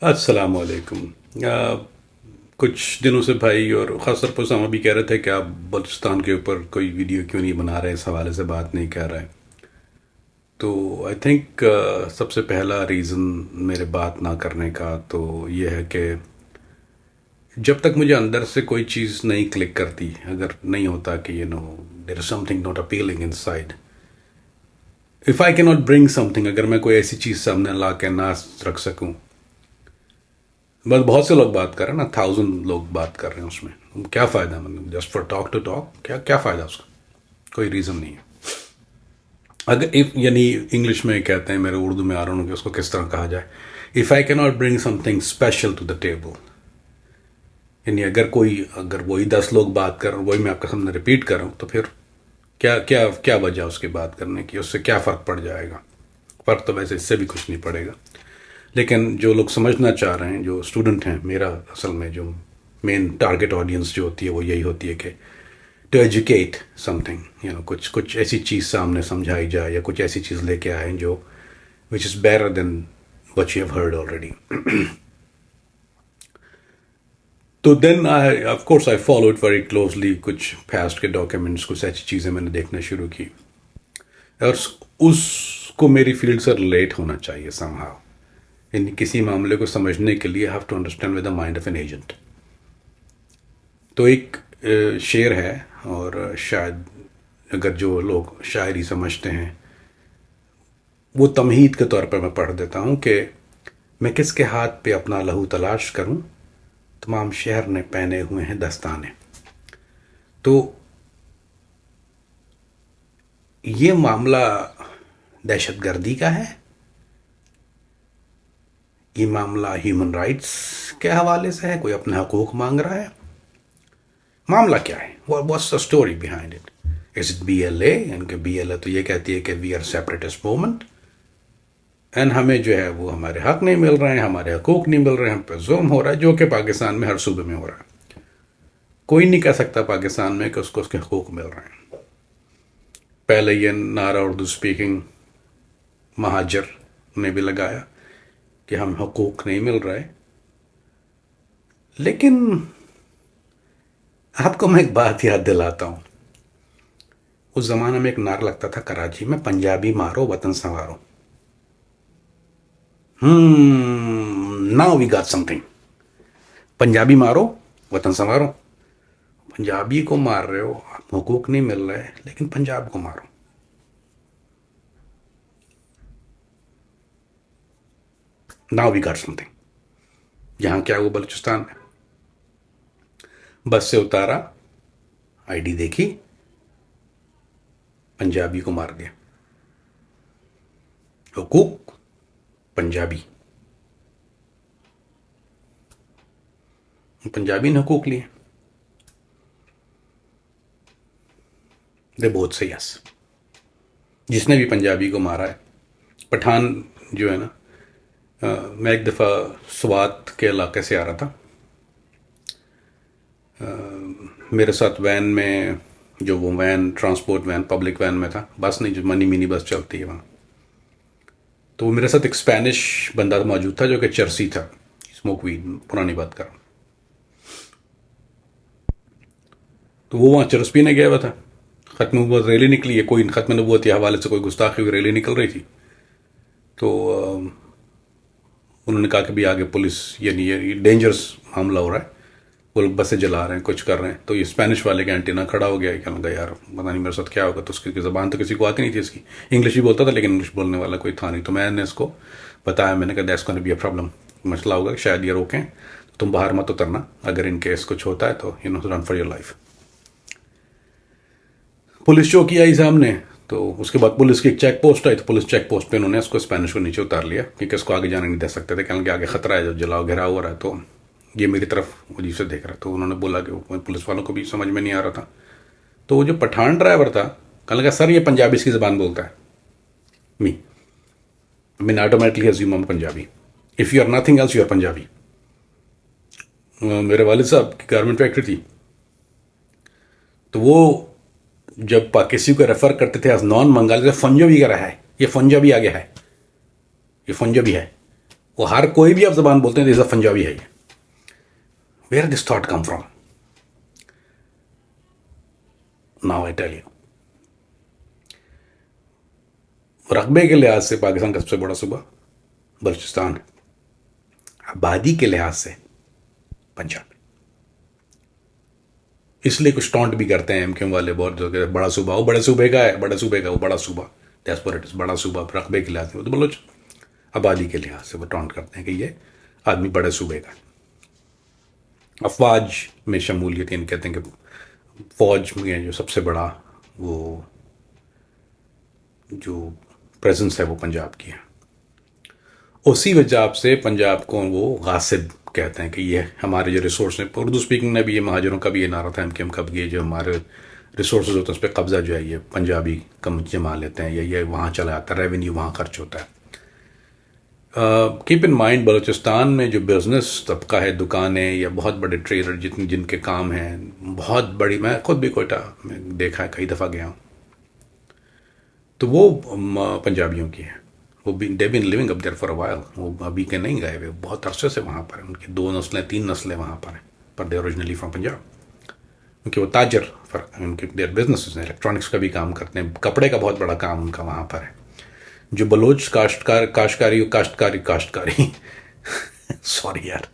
अस्सलाम वालेकुम। कुछ दिनों से भाई और ख़ासतौर पर उसामा भी कह रहे थे कि आप बलूचिस्तान के ऊपर कोई वीडियो क्यों नहीं बना रहे, इस हवाले से बात नहीं कर रहे। तो आई थिंक सबसे पहला रीज़न मेरे बात ना करने का तो ये है कि जब तक मुझे अंदर से कोई चीज़ नहीं क्लिक करती, अगर नहीं होता कि there is something not appealing inside, if I can not bring something, अगर मैं कोई ऐसी चीज़ सामने ला के ना रख सकूं। बस बहुत से लोग बात कर रहे हैं ना, 1000 लोग बात कर रहे हैं उसमें, क्या फ़ायदा? मतलब just for talk to talk, क्या क्या फ़ायदा उसका? कोई रीज़न नहीं है। अगर इफ यानी इंग्लिश में कहते हैं, मेरे उर्दू में आ रहा हूँ कि उसको किस तरह कहा जाए, if I can not bring something special to the table, यानी अगर वही 10 लोग बात कर रहे हैं, वही मैं आपके सामने रिपीट कर रहा हूँ, तो फिर क्या क्या क्या वजह उसकी बात करने की? उससे क्या फ़र्क पड़ जाएगा? फ़र्क तो वैसे इससे भी कुछ नहीं पड़ेगा। लेकिन जो लोग समझना चाह रहे हैं, जो स्टूडेंट हैं, मेरा असल में जो मेन टारगेट ऑडियंस जो होती है वो यही होती है कि टू एजुकेट समथिंग, कुछ कुछ ऐसी चीज़ सामने समझाई जाए या कुछ ऐसी चीज़ लेके आए जो which is better than what you have heard already. तो then I of course I follow it very closely, कुछ पास्ट के डॉक्यूमेंट्स, कुछ ऐसी चीज़ें मैंने देखना शुरू की, और उसको मेरी फील्ड से रिलेट होना चाहिए समहाउ। यानी किसी मामले को समझने के लिए have to understand with the mind of an agent. तो एक शेर है, और शायद अगर जो लोग शायरी समझते हैं वो तमहीद के तौर पर मैं पढ़ देता हूँ कि मैं किसके हाथ पे अपना लहू तलाश करूँ, तमाम शहर ने पहने हुए हैं दस्ताने। तो ये मामला दहशतगर्दी का है, ये मामला ह्यूमन राइट्स के हवाले से है, कोई अपने हकूक़ मांग रहा है, मामला क्या है? What's the story behind it? Is it BLA? इनके BLA तो ये कहती है कि we are separatist movement and हमें जो है वो हमारे हक नहीं मिल रहे हैं, हमारे हकूक़ नहीं मिल रहे हैं, हम पे जुल्म हो रहा है, जो कि पाकिस्तान में हर सूबे में हो रहा है। कोई नहीं कह सकता पाकिस्तान में कि उसको उसके हकूक़ मिल रहे हैं। पहले ये नारा उर्दू स्पीकिंग महाजर ने भी लगाया कि हम हकूक़ नहीं मिल रहे। लेकिन आपको मैं एक बात याद दिलाता हूँ, उस ज़माने में एक नारा लगता था कराची में, पंजाबी मारो वतन संवारो। Now we got something. Punjabi मारो वतन संवारो। पंजाबी को मार रहे हो, हकूक नहीं मिल रहे, लेकिन पंजाब को मारो। Now we got something. यहां क्या हुआ बलूचिस्तान में? बस से उतारा, ID देखी, पंजाबी को मार दिया। हकूक पंजाबी, पंजाबी ने हकूक लिए। दे बोथ से यस। जिसने भी पंजाबी को मारा है, पठान जो है ना, मैं एक दफ़ा स्वात के इलाके से आ रहा था, मेरे साथ वैन में, जो वो van transport van public van में था, बस नहीं, जो मिनी बस चलती है वहाँ, तो मेरे साथ एक स्पेनिश बंदा मौजूद था जो कि चर्सी था, स्मोक वीड, पुरानी बात कर। तो वो वहाँ चरस पीने गया हुआ था। ख़त्म नबूवत रैली निकली है, कोई ख़त्म नबूवत के हवाले से कोई गुस्ताखी हुई रैली निकल रही थी। तो उन्होंने कहा कि भी आगे पुलिस, यानी ये डेंजरस मामला हो रहा है, वो लोग बसें जला रहे हैं, कुछ कर रहे हैं। तो ये स्पेनिश वाले का एंटीना खड़ा हो गया, क्या लगा यार पता नहीं मेरे साथ क्या होगा। तो उसकी ज़बान तो किसी को आती नहीं थी इसकी, इंग्लिश भी बोलता था लेकिन इंग्लिश बोलने वाला कोई था नहीं। तो मैंने इसको बताया, मैंने कहा that's gonna be a problem, मसला होगा, शायद ये रोकें, तो तुम बाहर मत उतरना, अगर इन केस कुछ होता है तो run for your life. Police चौकी आई सामने, तो उसके बाद पुलिस की एक चेक पोस्ट आई, तो पुलिस चेक पोस्ट पे उन्होंने उसको स्पेनिश को नीचे उतार लिया क्योंकि इसको आगे जाने नहीं दे सकते थे, क्योंकि आगे खतरा है, जब जलाओ घेराव हो रहा है। तो ये मेरी तरफ अजीब से देख रहा, तो उन्होंने बोला कि पुलिस वालों को भी समझ में नहीं आ रहा था। तो वो जो पठान ड्राइवर था, कहने लगा सर ये पंजाबी की ज़बान बोलता है। मी मीन ऑटोमेटिकली अज्यूम हम Punjabi, if you are nothing else you are Punjabi. मेरे वालिद साहब की गारमेंट फैक्ट्री थी, तो वो जब किसी को रेफर करते थे एज नॉन बंगाली, तो फंजाबी का रहा है, ये फंजाबी आ गया है, ये फंजाबी है। वो हर कोई भी आप जबान बोलते हैं जैसा पंजाबी है ये। Where this thought come from? Now I tell you. रकबे के लिहाज से पाकिस्तान का सबसे बड़ा सूबा बलूचिस्तान है, आबादी के लिहाज से पंजाब। इसलिए कुछ टॉन्ट भी करते हैं एमक्यूएम वाले बहुत, जो कि बड़ा सूबा, वो बड़े सूबे का है, बड़े सूबे का वो बड़ा सूबा, डेस्परेट बड़ा सूबा रकबे के लिहाज से, वो तो बलोच आबादी के लिहाज से वो टॉन्ट करते हैं कि ये आदमी बड़े सूबे का है। अफवाज में शमूलियत, यानी कहते हैं कि फौज में जो सबसे बड़ा वो जो प्रेजेंस है वो पंजाब की है। उसी वजह से पंजाब को वो गासिब कहते हैं कि ये हमारे जो रिसोर्स हैं, उर्दू स्पीकिंग में भी ये महाजरों का भी ये नारा था कि हम कब ये जो हमारे रिसोर्स होते हैं उस पर कब्जा जो है ये पंजाबी कम जमा लेते हैं, या ये वहाँ चला जाता है, रेवेन्यू वहाँ खर्च होता है। कीप इन माइंड बलूचिस्तान में जो बिजनेस तबका है, दुकानें या बहुत बड़े ट्रेडर जिनके काम हैं बहुत बड़ी, मैं खुद भी कोयटा में देखा है, कई दफ़ा गया हूँ, तो वो पंजाबियों की है। वो भी they been living up there for a while, वो अभी के नहीं गए, वे बहुत अरसे से वहाँ पर हैं, उनकी 2 नस्लें 3 नस्लें वहाँ पर हैं, पर दे ओरिजिनली फ्रॉम पंजाब। क्योंकि वो ताजर उनके देयर बिजनेस इलेक्ट्रॉनिक्स का भी काम करते हैं, कपड़े का बहुत बड़ा काम उनका वहाँ पर है। जो बलोच काश्तकारी सॉरी यार,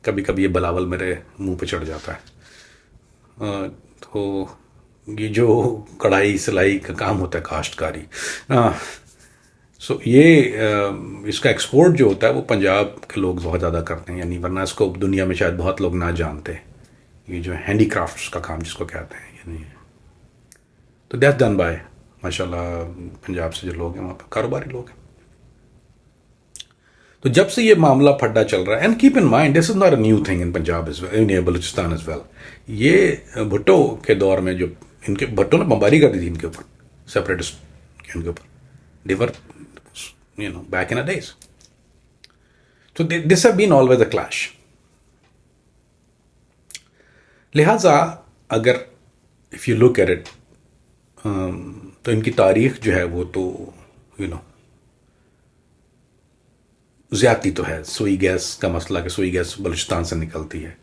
कभी कभी ये बलावल मेरे मुंह पे चढ़ जाता है। तो ये जो कढ़ाई सिलाई का काम होता है काश्तकारी, सो ये इसका एक्सपोर्ट जो होता है वो पंजाब के लोग बहुत ज़्यादा करते हैं, यानी वरना इसको दुनिया में शायद बहुत लोग ना जानते, ये जो हैंडीक्राफ्ट्स का काम जिसको कहते हैं, यानी तो दैट्स डन बाय माशाल्लाह पंजाब से जो लोग हैं वहाँ पर कारोबारी लोग हैं। तो जब से ये मामला फड्डा चल रहा है, and keep in mind this is not a new thing in Punjab is well, in Balochistan is well. ये भुट्टो के दौर में जो इनके भुट्टो ने बमबारी कर दी थी इनके ऊपर, सेपरेटिस्ट के उनके ऊपर, देवर back in the days. So this have been always a clash. लिहाजा अगर if you look at it, तो इनकी तारीख जो है वो तो ज्यादती तो है। सुई गैस का मसला कि सुई गैस बलूचिस्तान से निकलती है,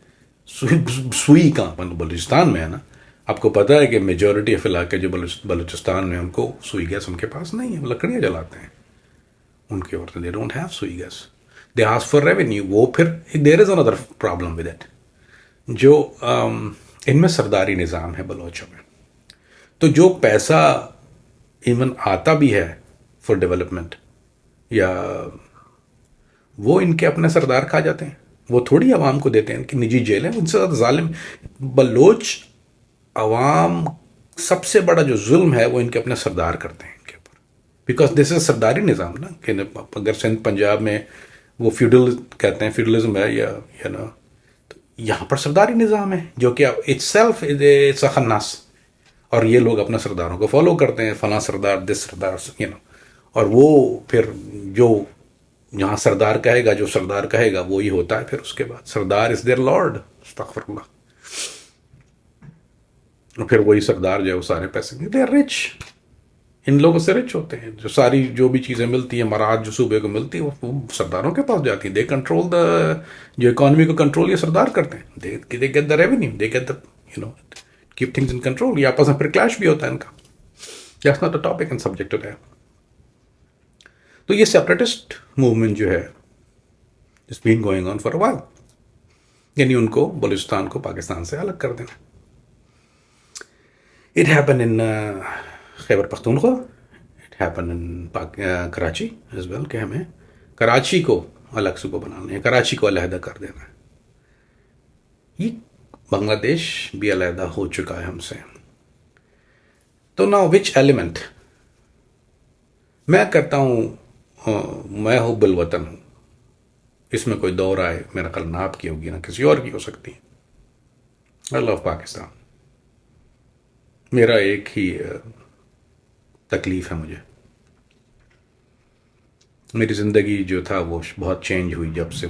सुई कहाँ बलूचिस्तान में है ना। आपको पता है कि मेजॉरिटी ऑफ इलाके जो बलूचिस्तान में उनको सुई गैस उनके पास नहीं है, लकड़ियाँ जलाते हैं उनके औरतें, they don't have Sui gas, they ask for revenue. वो फिर there is another problem with it, जो इनमें सरदारी निज़ाम है बलोचों में, तो जो पैसा इवन आता भी है फॉर डेवलपमेंट या वो इनके अपने सरदार खा जाते हैं, वो थोड़ी आवाम को देते हैं, इनकी निजी जेल है। उनसे ज़्यादा जालिम बलोच आवाम, सबसे बड़ा जो जुल्म है वो इनके अपने सरदार करते हैं इनके ऊपर, बिकॉज दिस इज सरदारी निज़ाम ना। कि अगर सिंध पंजाब में वो फ्यूडल कहते हैं, फ्यूडलिज्म है या ना, तो यहाँ पर सरदारी निज़ाम है जो कि इट्सेल्फ इट्स अ खन्नास, और ये लोग अपने सरदारों को फॉलो करते हैं, फला सरदार दिस सरदार और वो फिर जो यहाँ सरदार कहेगा, जो सरदार कहेगा वो ही होता है। फिर उसके बाद सरदार इज देयर लॉर्ड, अस्तगफिरुल्लाह, और फिर वही सरदार जो है वो सारे पैसे दे आर रिच, इन लोगों से रिच होते हैं। जो सारी जो भी चीज़ें मिलती हैं, मराद जो सूबे को मिलती है वो सरदारों के पास जाती है। दे कंट्रोल द, जो इकोनॉमी को कंट्रोल ये सरदार करते हैं, they get the revenue, they get the keep things in control. ये आपस में फिर क्लैश भी होता है इनका। That's not a topic and subject today. तो ये सेपरेटिस्ट मूवमेंट जो है it's been going on for a while, यानी उनको बलूचिस्तान को पाकिस्तान से अलग कर देना। It happen in Khyber Pakhtunkhwa, it happen in Karachi as well, कि हमें कराची को अलग सूबा बनाना है, कराची को अलहदा कर देना है। ये बांग्लादेश भी अलहदा हो चुका है हमसे। तो नाउ विच एलिमेंट, मैं कहता हूँ मैं हुब्बुल वतन हूँ, इसमें कोई दो राय मेरा ख्याल ना आपकी होगी ना किसी और की हो सकती है। आई लव पाकिस्तान, मेरा एक ही तकलीफ है मुझे, मेरी ज़िंदगी जो था वो बहुत चेंज हुई जब से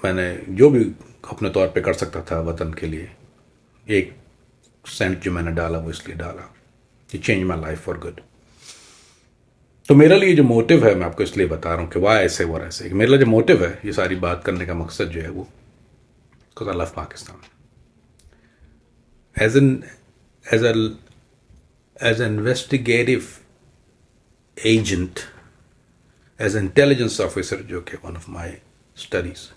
मैंने जो भी अपने तौर पे कर सकता था वतन के लिए, 1 सेंट जो मैंने डाला वो इसलिए डाला कि change my life for good. तो मेरे लिए जो मोटिव है, मैं आपको इसलिए बता रहा हूँ कि वाह ऐसे वो ऐसे, मेरा जो मोटिव है ये सारी बात करने का मकसद जो है वो, because I love Pakistan as an as a as an investigative agent, as intelligence officer, जो कि वन ऑफ माई स्टडीज।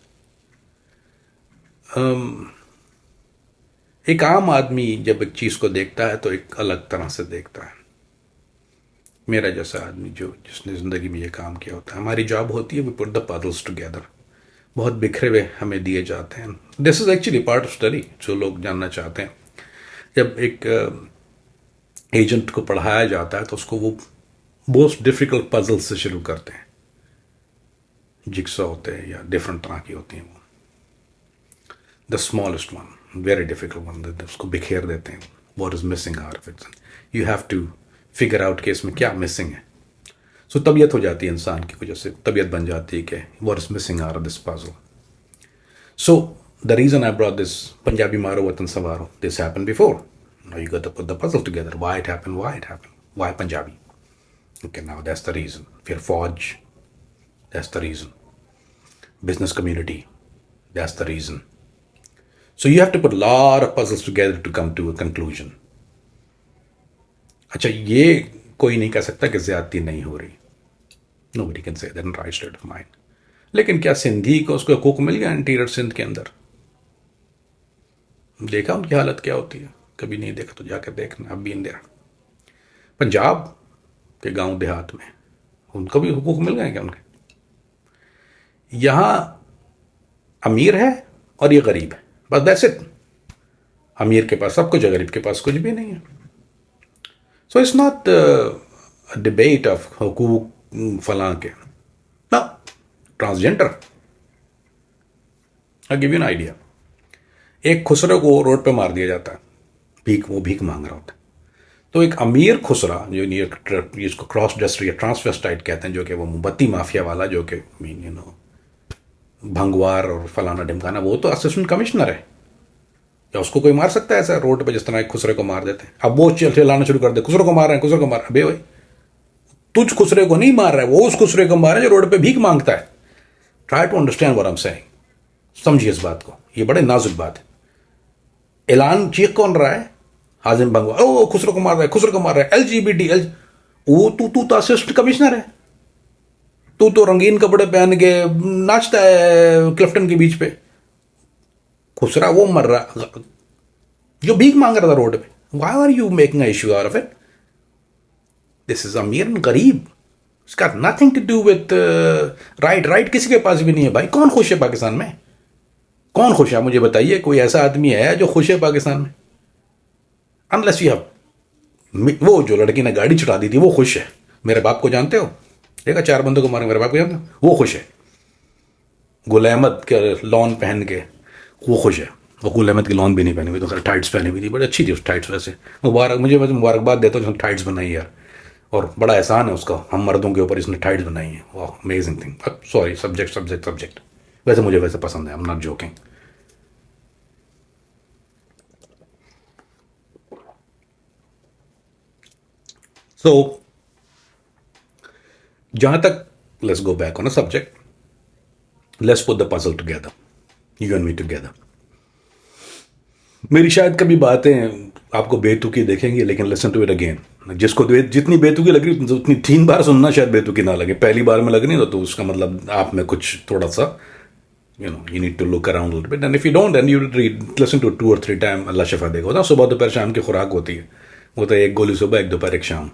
एक आम आदमी जब एक चीज़ को देखता है तो एक अलग तरह से देखता है। मेरा जैसा आदमी जो जिसने ज़िंदगी में ये काम किया होता है, हमारी जॉब होती है we put the puzzles together. बहुत बिखरे हुए हमें दिए जाते हैं। This is actually part of study, जो लोग जानना चाहते हैं। जब एक एजेंट को पढ़ाया जाता है तो उसको वो मोस्ट डिफ़िकल्ट पजल से शुरू करते हैं। जिक्सॉ होते हैं या डिफरेंट तरह की होती हैं वो, the smallest one, very difficult one, उसको बिखेर देते हैं। What is missing out of it, you have to figure out कि इसमें क्या मिसिंग है। सो तबीयत हो जाती है इंसान की, वजह से तबीयत बन जाती है कि what is missing out of this puzzle. So the reason I brought this Punjabi मारो वतन सवारो, this happened before, now you got to put the puzzle together, why it happened, why Punjabi, okay, now that's the reason. फिर फौज, that's the reason. Business community, that's the reason. So you have to put a lot of puzzles together to come to a conclusion. अच्छा, ये कोई नहीं कह सकता कि ज्यादती नहीं हो रही। Nobody can say that in right state of mind. लेकिन क्या सिंधी को उसको हकूक मिल गया इंटीरियर सिंध के अंदर? देखा उनकी हालत क्या होती है? कभी नहीं देखा तो जाकर देखना, अब भी इंदिरा। पंजाब के गांव देहात में उनको भी हुकूक मिल गए क्या उनके? यहां अमीर है और ये गरीब है, बस दैट्स इट। अमीर के पास सब कुछ है, गरीब के पास कुछ भी नहीं है। So it's not debate of हुकूक फलां के, ना। Transgender, I give you an idea. एक खुसरे को रोड पे मार दिया जाता है, वो भीख मांग रहा होता है। तो एक अमीर खुसरा जो जिसको क्रॉस ड्रेसर या ट्रांसवेस्टाइट कहते हैं, जो कि वो मोमबत्ती माफिया वाला, जो कि भंगवार और फलाना ढिमकाना, वो तो असिस्टेंट कमिश्नर है। या उसको कोई मार सकता है ऐसा रोड पे जिस तरह एक खुसरे को मार देते हैं? अब वो चिल्लाना शुरू कर दे, खुसरे को मार रहे हैं, खुसरे को मार। अबे भाई, तुझ खुसरे को नहीं मार रहा है, वो उस खुसरे को मार रहा है जो रोड पे भीख मांगता है। Try to understand what I am saying, समझिए इस बात को, ये बड़े नाजुक बात है। ऐलान चीख कौन रहा है? हाजिम भंगवा, ओ खुसरो को मार रहा है, खुसरो को मार रहा है, LGBT वो तू तो असिस्टेंट कमिश्नर है। तू तो रंगीन कपड़े पहन के नाचता है क्लिफ्टन के बीच पे। खुसरा वो मर रहा जो भीख मांग रहा था रोड पे। Why are you making a issue out of it? This is अमीर एंड गरीब, it's got nothing to do with right किसी के पास भी नहीं है भाई। कौन खुश है पाकिस्तान में? कौन खुश है? मुझे बताइए, कोई ऐसा आदमी है जो खुश है पाकिस्तान में? अनलेस यू हैव, वो जो लड़की ने गाड़ी चुरा दी थी वो खुश है। मेरे बाप को जानते हो? देखा 4 बंदों को मारे, मेरे बाप को जानते हो? वो खुश है। गुल अहमद के लॉन पहन के वो खुश है। वो गुल अहमद की लॉन भी नहीं पहनी हुई, तो खैर टाइट्स पहनी हुई थी, बड़ी अच्छी थी उस टाइट्स। वैसे मुझे मुबारकबाद देता हूँ टाइट्स बनाई यार, और बड़ा एहसान है उसका हम मर्दों के ऊपर, इसने टाइट्स बनाई है। वाह, अमेजिंग थिंग। सॉरी, सब्जेक्ट वैसे मुझे वैसे पसंद है, I am not joking. So, जहां तक, let's go back on a subject, let's put the puzzle together, you and me together. मेरी शायद कभी बातें आपको बेतुकी देखेंगी, लेकिन listen to it again. जिसको जितनी बेतुकी लग रही उतनी 3 बार सुनना शायद बेतुकी ना लगे। पहली बार में लगनी तो उसका मतलब आप में कुछ थोड़ा सा, you need to look around a little bit, and if you don't, then you listen to 2 or 3 times, अल्लाह शफा देगा। होता सुबह दोपहर शाम की खुराक होती है, वो तो 1 गोली सुबह, 1 दोपहर, 1 शाम।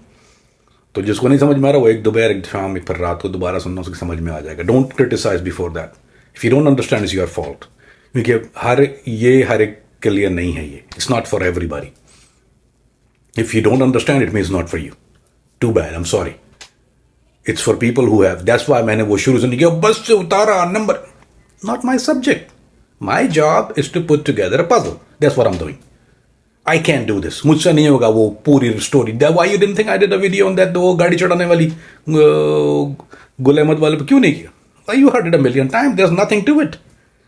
तो जिसको नहीं समझ में आ रहा वो 1 दोपहर, 1 शाम, फिर रात को दोबारा सुनना, उसकी समझ में आ जाएगा। Don't criticize before that. If you don't understand is your fault, क्योंकि हर एक के लिए नहीं है ये। It's not for everybody. If you don't understand it means not for you. Too bad, I am sorry. It's for people who have. That's why मैंने वो शुरू से नहीं किया, बस से उतारा number. Not my subject. My job is to put together a puzzle. That's what I am doing. I can't do this. मुझसे नहीं होगा वो पूरी story. Why you didn't think I did a video on that? वो गाड़ी चढ़ाने वाली गुल अहमद वाले पे क्यों नहीं किया? You heard it a million times. There's nothing to it.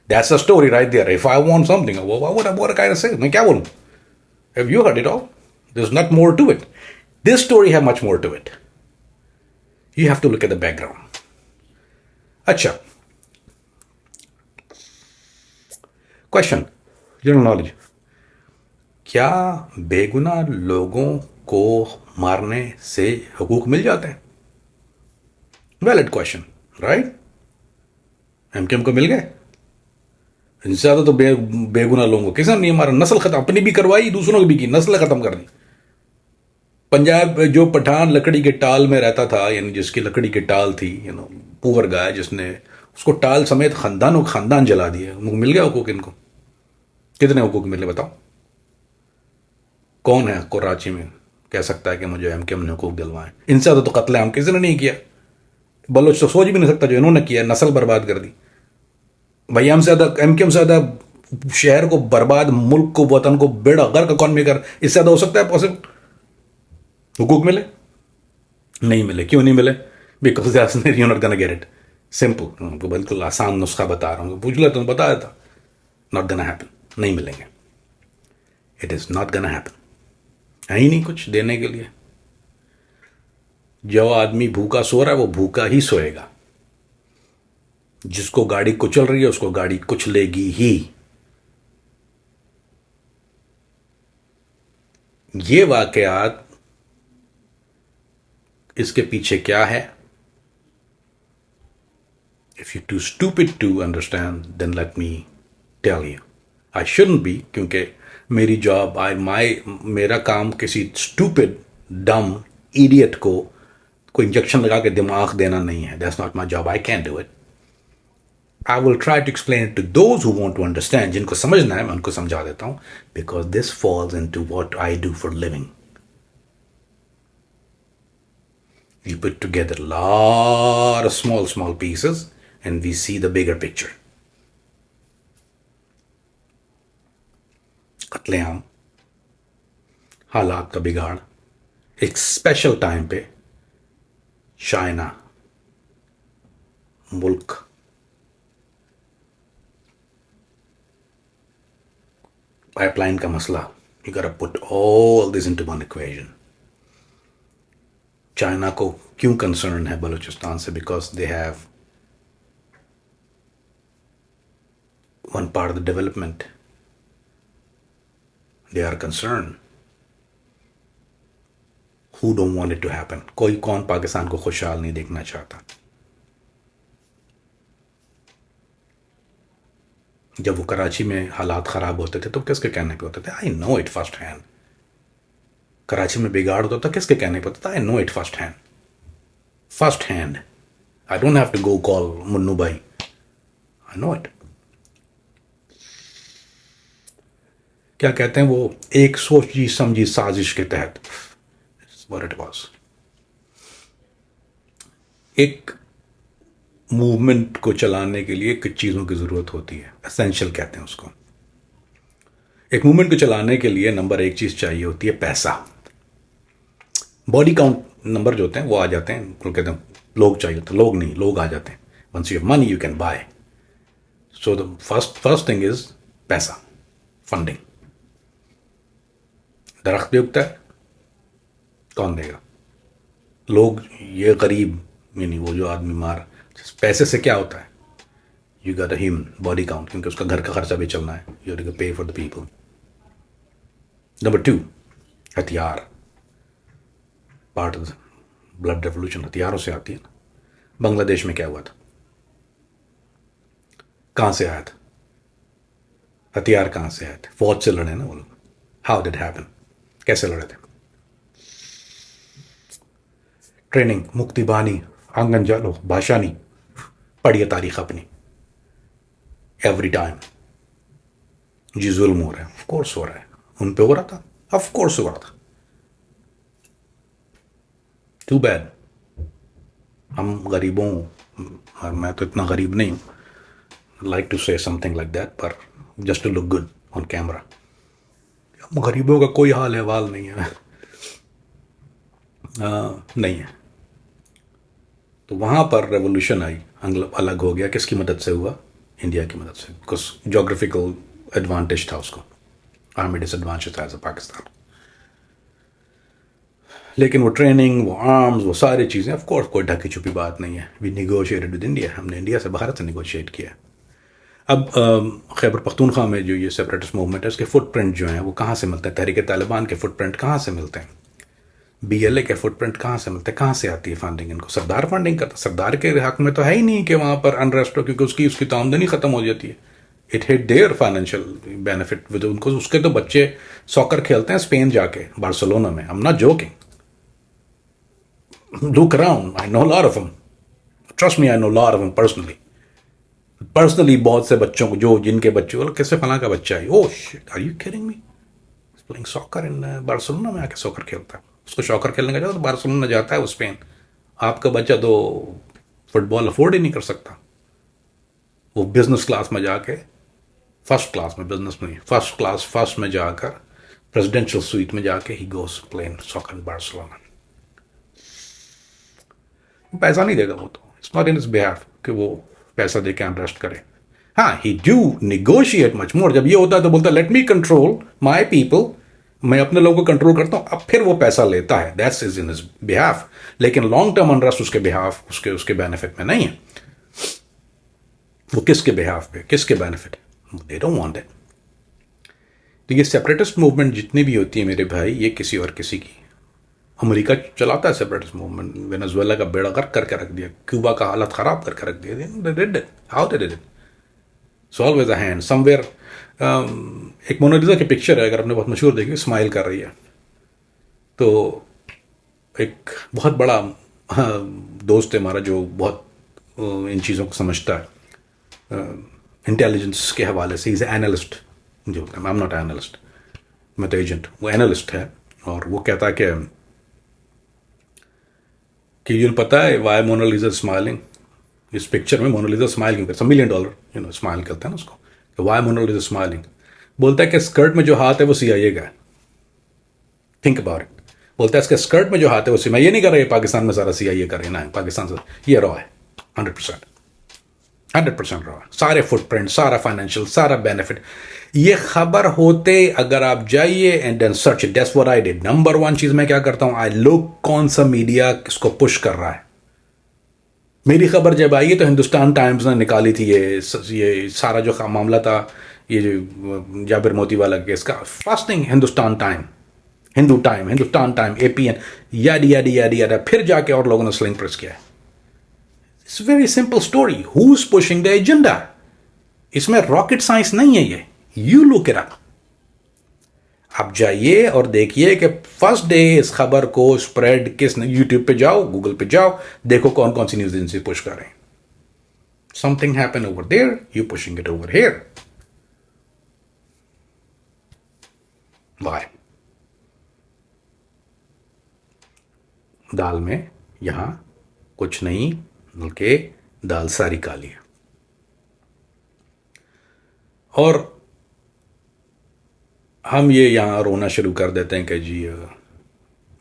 That's a story right there. If I want something, what kind of say? मैं क्या बोलूँ? Have you heard it all? There's not more to it. This story have much more to it. You have to look at the background. अच्छा, question, general knowledge, क्या बेगुनाह लोगों को मारने से हुकूक मिल जाते हैं? Valid question, right? एमकेएम को मिल गए? इनसे ज्यादा तो बेगुनाह लोगों को किसी ने नहीं मारा, नस्ल खत्म, अपनी भी करवाई, दूसरों की भी की, नस्ल खत्म कर दी। पंजाब जो पठान लकड़ी के टाल में रहता था, यानी जिसकी लकड़ी की टाल थी, पुअर गाय, जिसने उसको टाल समेत खानदान जला दिया, मिल गया हुकूक इनको? कितने हुकूक मिले बताओ? कौन है कराची में कह सकता है कि मुझे एमकेएम ने हुकूक दिलवाएं? इनसे ज्यादा तो कत्लेआम किसी ने नहीं किया। बलोच तो सोच भी नहीं सकता जो इन्होंने किया, नस्ल बर्बाद कर दी। भैया हमसे ज्यादा, एमकेएम से ज्यादा शहर को बर्बाद, मुल्क को, वतन को बेड़ा गर्क इकॉनमी कर, इससे ज्यादा हो सकता है पॉसिबल? हुकूक मिले? नहीं मिले। क्यों नहीं मिले? Because you not gonna get it. Simple, बिल्कुल आसान नुस्खा बता रहा हूँ, पूछ ले तो बताया था। नॉट गोना हैपन, नहीं मिलेंगे। It is not gonna happen. है ही नहीं कुछ देने के लिए। जो आदमी भूखा सो रहा है वो भूखा ही सोएगा। जिसको गाड़ी कुचल रही है उसको गाड़ी कुचलेगी ही। ये वाकयात, इसके पीछे क्या है? If you too stupid to understand then let me tell you. I shouldn't be, क्योंकि मेरी जॉब, मेरा काम किसी स्टूपिड डम इडियट को इंजेक्शन लगा के दिमाग देना नहीं है। That's not my job, I can do it. I will try to explain it to those who want to understand. जिनको समझना है मैं उनको समझा देता हूं, because this falls into what I do for living. You put together a lot of small pieces and we see the bigger picture. कत्लेआम, हालात का बिगाड़, एक स्पेशल टाइम पे चाइना मुल्क पाइपलाइन का मसला, you gotta put all this into one equation. China को क्यों कंसर्न है बलूचिस्तान से? Because they have one part of the development, they are concern. Who don't want it to happen? कौन पाकिस्तान को खुशहाल नहीं देखना चाहता? जब वो कराची में हालात खराब होते थे तो किसके कहने पे होते थे? I know it first hand. Karachi में बिगाड़ होता था, किसके कहने पर होता था? I know it first hand. I don't have to go call Munnu Bhai, I know it. क्या कहते हैं वो, एक सोची समझी साजिश के तहत, व्हाट इट वाज। एक मूवमेंट को चलाने के लिए कुछ चीजों की जरूरत होती है, एसेंशियल कहते हैं उसको। एक मूवमेंट को चलाने के लिए नंबर एक चीज चाहिए होती है, पैसा। बॉडी काउंट नंबर जो होते हैं वो आ जाते हैं, कहते हैं लोग चाहिए, तो लोग नहीं, लोग आ जाते हैं। Once you have money you can buy. So the first thing is पैसा, फंडिंग। दरख्त भी उगता है, कौन देगा? लोग, ये गरीब, यानी वो जो आदमी मार, पैसे से क्या होता है? You got a human body count, क्योंकि उसका घर का खर्चा भी चलना है, यू हैव टू पे फॉर द पीपल। नंबर 2, हथियार। पार्ट ऑफ ब्लड रेवोल्यूशन हथियारों से आती है ना। बांग्लादेश में क्या हुआ था? कहां से आया था हथियार? कहां से आए थे? फौज से लड़े ना वो लोग। How did happen? कैसे लड़े थे? ट्रेनिंग, मुक्तिबानी, आंगन जालो, भाषानी, पढ़िए तारीख अपनी। एवरी टाइम जी जुल्म हो रहा है, ऑफ कोर्स हो रहा है, उन पे हो रहा था, ऑफ कोर्स हो रहा था। टू बैड हम गरीबों, और मैं तो इतना गरीब नहीं हूं, like to say something like that, पर just to look good on camera. हम गरीबों का कोई हाल अहवाल नहीं है। नहीं है। तो वहां पर रेवोल्यूशन आई, अलग हो गया। किसकी मदद से हुआ? इंडिया की मदद से, बिकॉज जोग्राफिकल एडवांटेज था उसको, आर्मी डिसएडवांटेज था एज अ पाकिस्तान। लेकिन वो ट्रेनिंग, वो आर्म्स, वो सारी चीज़ें, ऑफ कोर्स कोई ढकी छुपी बात नहीं है। वी निगोशिएटेड विद इंडिया, हमने इंडिया से, भारत से निगोशिएट किया। अब खैबर पख्तूनख्वा में जो ये सेपरेटिस्ट मूवमेंट है, उसके फुटप्रिंट जो हैं वो कहाँ से मिलते हैं? तहरीक तालिबान के फुटप्रिंट कहाँ से मिलते हैं? BLA के फुटप्रिंट कहाँ से मिलते हैं? कहाँ से आती है फंडिंग? इनको सरदार फंडिंग करता? सरदार के हक में तो है ही नहीं कि वहाँ पर अनरेस्ट हो, क्योंकि उसकी तो आमदनी खत्म हो जाती है। It hit there financial benefit with उनको। उसके तो बच्चे सॉकर खेलते हैं स्पेन जाके, बार्सिलोना में। I am not joking, look around, I know lot of them, trust me, I know lot of them personally बहुत से बच्चों को, जो जिनके बच्चे बोले कैसे फला का बच्चा है, oh shit, are you kidding me, playing soccer in Barcelona में आके सॉकर खेलता है। उसको सॉकर खेलने का जाता तो बार्सिलोना जाता है वो स्पेन। आपका बच्चा तो फुटबॉल अफोर्ड ही नहीं कर सकता, वो बिजनेस क्लास में जाके, फर्स्ट क्लास में, बिजनेस में फर्स्ट क्लास, फर्स्ट में जाकर प्रेसिडेंशियल स्वीट में जाके ही गोस प्लेइंग सॉकर इन बार्सिलोना। पैसा नहीं देगा वो, तो it's not in his behalf कि वो पैसा दे के अनरेस्ट करे। हाँ, ही डू निगोशिएट मच मोर। जब ये होता है तो बोलता है let me control my people, मैं अपने लोगों को कंट्रोल करता हूं, अब फिर वो पैसा लेता है, that's is in his behalf. लेकिन लॉन्ग टर्म अनरेस्ट उसके बिहाफ, उसके बेनिफिट में नहीं है। वो किसके बिहाफ पे, किसके benefit? They don't want it. तो ये सेपरेटिस्ट मूवमेंट जितनी भी होती है मेरे भाई, ये किसी और किसी की, अमेरिका चलाता है सेपरेटिस्ट मूवमेंट। वेनेजुएला का बेड़ा गर्क करके रख दिया, क्यूबा का हालत खराब करके रख दिया। How they did it? So always a hand somewhere. एक मोनालिसा की पिक्चर है, अगर आपने बहुत मशहूर देखी, स्माइल कर रही है। तो एक बहुत बड़ा दोस्त है हमारा जो बहुत इन चीज़ों को समझता है, इंटेलिजेंस के हवाले से। इज एनालिस्ट, जो आई एम नॉट एनालिस्ट, मैं तो एजेंट, वो एनालिस्ट है। और वो कहता है कि ये पता है वाई मोनालिसा स्माइलिंग? इस पिक्चर में मोनालिसा स्माइल क्यों करता है? $1 मिलियन स्माइल करता है ना उसको, वाई मोनालिसा स्माइलिंग? बोलता है कि स्कर्ट में जो हाथ है वो CIA का है। Think about it. बोलता है इसके स्कर्ट में जो हाथ है वो CIA, मैं ये नहीं कर रहा है पाकिस्तान में सारा CIA कर रहे ना, पाकिस्तान से ये रॉ है 100% रॉ है। सारे फुटप्रिंट, सारा फाइनेंशियल, सारा बेनिफिट, ये खबर होते अगर आप जाइए and then search it, that's what I did. Number 1 चीज मैं क्या करता हूं, आई लुक कौन सा मीडिया इसको पुश कर रहा है। मेरी खबर जब आई है तो हिंदुस्तान टाइम्स ने निकाली थी ये सारा जो मामला था, ये जो जाबिर मोती वाला केस का। First thing Hindustan time, Hindustan time, APN, याडी याडी याडी याडी, फिर जाके और लोगों ने स्लिंग प्रेस किया। It's very simple story, who is pushing the agenda. इसमें रॉकेट साइंस नहीं है ये, यू लुक इट अप। आप जाइए और देखिए कि फर्स्ट डे इस खबर को स्प्रेड किसने, यूट्यूब पे जाओ, गूगल पे जाओ, देखो कौन कौन सी न्यूज एजेंसी पुश कर रहे हैं। Something happen over there, you pushing it over here. Why? दाल में यहां कुछ नहीं, बल्कि दाल सारी काली है। और हम ये यहाँ रोना शुरू कर देते हैं कि जी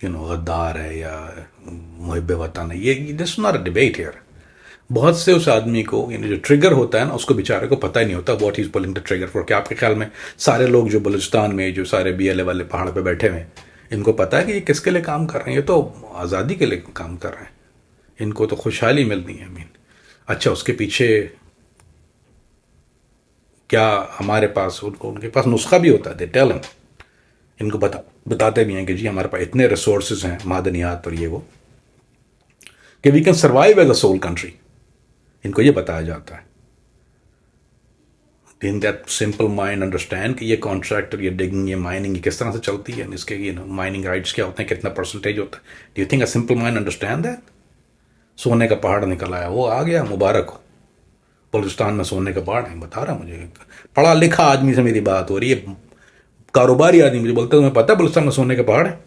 गद्दार है या मुहिब वतन है। ये this not a debate here. बहुत से उस आदमी को जो ट्रिगर होता है ना, उसको बेचारे को पता ही नहीं होता what he is pulling the trigger for. क्या आपके ख्याल में सारे लोग जो बलूचिस्तान में, जो सारे BLA वाले पहाड़ पे बैठे हुए, इनको पता है कि ये किसके लिए काम कर रहे हैं? ये तो आज़ादी के लिए काम कर रहे हैं, इनको तो खुशहाली मिलनी है। अच्छा, उसके पीछे क्या हमारे पास, उनके पास नुस्खा भी होता है, दे टेल हिम। इनको बताते भी हैं कि जी हमारे पास इतने रिसोर्सेज हैं, मादनियात और ये वो, कि we can survive as a sole country. इनको ये बताया जाता है। In that simple mind understand कि ये कॉन्ट्रैक्टर, ये डिगिंग, ये माइनिंग, ये किस तरह से चलती है, इसके माइनिंग राइट्स क्या होते हैं, कितना परसेंटेज होता है। Do you think a simple mind understand that? सोने का पहाड़ निकल आया, वो आ गया, मुबारक हो। बलूचिस्तान में सोने का पहाड़ है, बता रहा मुझे, पढ़ा लिखा आदमी से मेरी बात हो रही है, कारोबारी आदमी मुझे बोलता है तुम्हें पता है बलूचिस्तान में सोने का पहाड़ है?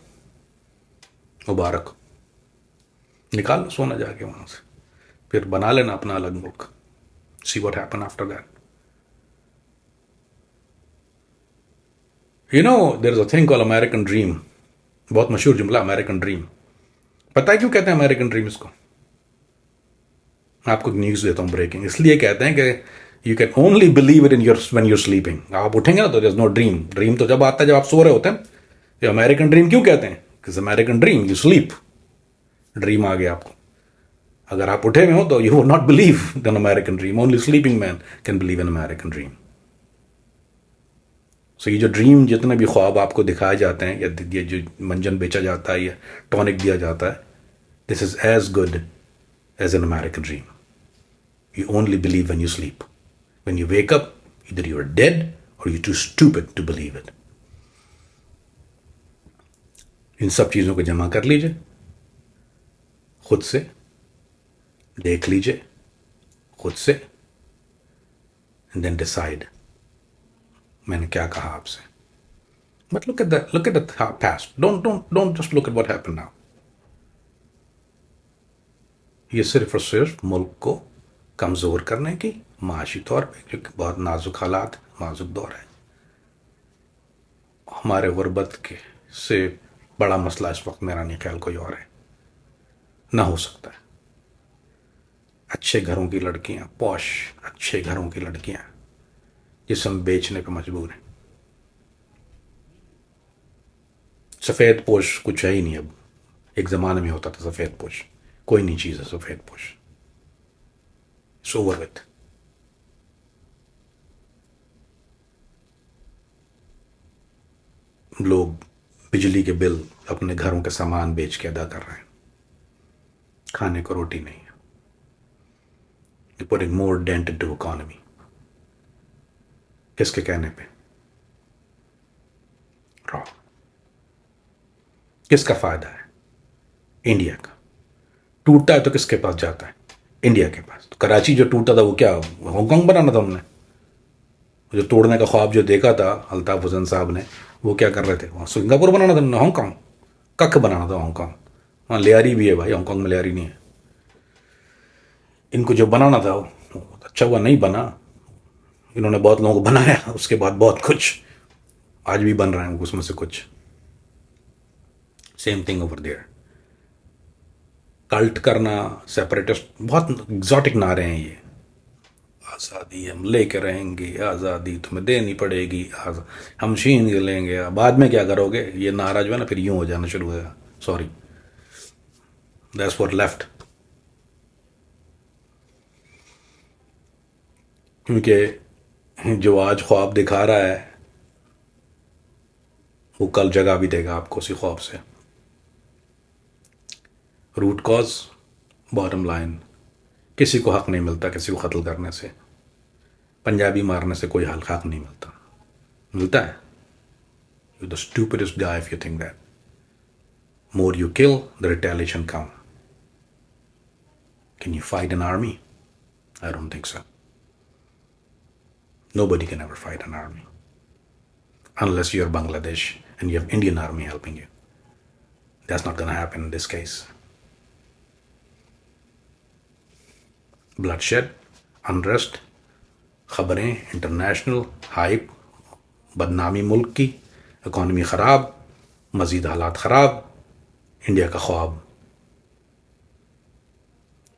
मुबारक, निकाल लो सोना जाके वहां से, फिर बना लेना अपना अलग मुल्क। See what happen after that. There is a thing called American dream. बहुत मशहूर जुमला, अमेरिकन ड्रीम। पता है क्यों कहते हैं अमेरिकन ड्रीम इसको? आपको न्यूज़ देता हूँ ब्रेकिंग। इसलिए कहते हैं कि you can only believe it in your when you're sleeping. आप उठेंगे ना तो there is no dream. Dream तो जब आता है जब आप सो रहे होते हैं। ये अमेरिकन ड्रीम क्यों कहते हैं? It's American dream, you sleep, dream आ गया आपको। अगर आप उठे हुए हो तो you will not believe an American dream, only sleeping man can believe an American dream. So ये जो ड्रीम, जितने भी ख्वाब आपको दिखाए जाते हैं, या ये जो मंजन बेचा जाता है या टॉनिक दिया जाता है, this is as good as an American dream. You only believe when you sleep. When you wake up, either you are dead or you're too stupid to believe it. इन सब चीज़ों को जमा कर लीजिए, खुद से देख लीजिए, खुद से, and then decide मैंने क्या कहा आपसे। But look at the past. Don't just look at what happened now. ये सिर्फ और सिर्फ मुल्क को कमज़ोर करने की, माशी तौर पे, क्योंकि बहुत नाजुक हालात, नाजुक दौर है। हमारे गुर्बत के से बड़ा मसला इस वक्त मेरा नहीं ख्याल कोई और है, ना हो सकता है। अच्छे घरों की लड़कियां, पॉश अच्छे घरों की लड़कियां जिस्म बेचने पे मजबूर हैं। सफ़ेद पोश कुछ है ही नहीं अब। एक ज़माने में होता था सफ़ेद पोश, कोई नहीं चीज़ है सफ़ेद पोश। It's over with. लोग बिजली के बिल अपने घरों के सामान बेच के अदा कर रहे हैं, खाने को रोटी नहीं है। You're putting more dent into economy. किसके कहने पे? रॉ। किसका फायदा है? इंडिया का। टूटता है तो किसके पास जाता है? इंडिया के पास। तो कराची जो टूटा था वो क्या हांगकांग बनाना था हमने? जो तोड़ने का ख्वाब जो देखा था अल्ताफ हुसैन साहब ने, वो क्या कर रहे थे? वहाँ सिंगापुर बनाना था, हांगकांग कख बनाना था। हांगकांग वहाँ लियारी भी है भाई, हांगकांग में लियारी नहीं है। इनको जो बनाना था वो अच्छा हुआ नहीं बना। इन्होंने बहुत लोगों को बनाया, उसके बाद बहुत कुछ आज भी बन रहे हैं उसमें से कुछ। Same thing over there. Cult करना, सेपरेटिस्ट, बहुत एग्जॉटिक नारे हैं ये। आज़ादी हम लेके रहेंगे, आज़ादी तुम्हें देनी पड़ेगी, हम छीन के लेंगे। बाद में क्या करोगे? ये नारा जो है ना फिर यूं हो जाना शुरू हो गया। Sorry, that's what left. क्योंकि जो आज ख्वाब दिखा रहा है वो कल जगह भी देगा आपको उसी ख्वाब से। रूट कॉज, बॉटम लाइन, किसी को हक नहीं मिलता किसी को कत्ल करने से, पंजाबी मारने से कोई हक नहीं मिलता। मिलता है? You the stupidest guy if you think that. More you kill, the retaliation come. Can you fight an army? I don't think so. Nobody can ever fight an army unless you're Bangladesh and you have Indian army helping you. That's not going to happen in this case. Bloodshed, unrest, खबरें, international hype, बदनामी मुल्क की, economy ख़राब, मज़ीद हालात ख़राब, India का ख्वाब,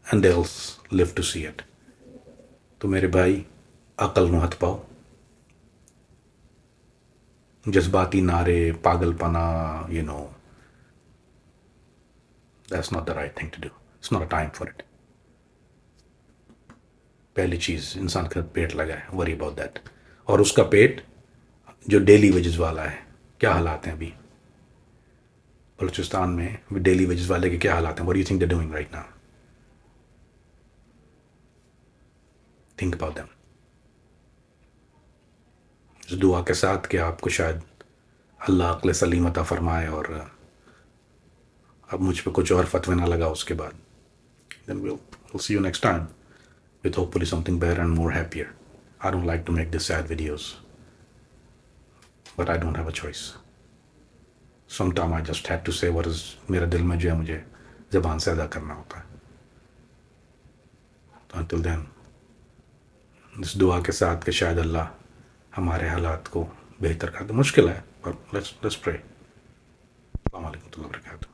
and they'll live to see it. तो मेरे भाई अकल न हथ पाओ। जज्बाती नारे, पागलपना, that's not the right thing to do. It's not a time for it. पहली चीज़, इंसान का पेट लगा है, वरी अबाउट दैट। और उसका पेट जो डेली वेजेस वाला है, क्या हालात हैं अभी बलूचिस्तान में? डेली वेजेस वाले के क्या हालात हैं? What do you think they doing right now? Think about them. इस दुआ के साथ कि आपको शायद अल्लाह अक्ल सलीम अता फरमाए और अब मुझ पे कुछ और फतवे ना लगा उसके बाद। Then we'll see you next time with hopefully something better and more happier. I don't like to make these sad videos, but I don't have a choice. Sometime I just had to say what is मेरे दिल में जो है मुझे ज़बान से अदा करना होता है। तो until then, इस दुआ के साथ कि शायद अल्लाह हमारे हालात को बेहतर कर दे। मुश्किल है पर let's pray. अस्सलाम वालेकुम warahmatullahi wabarakatuh.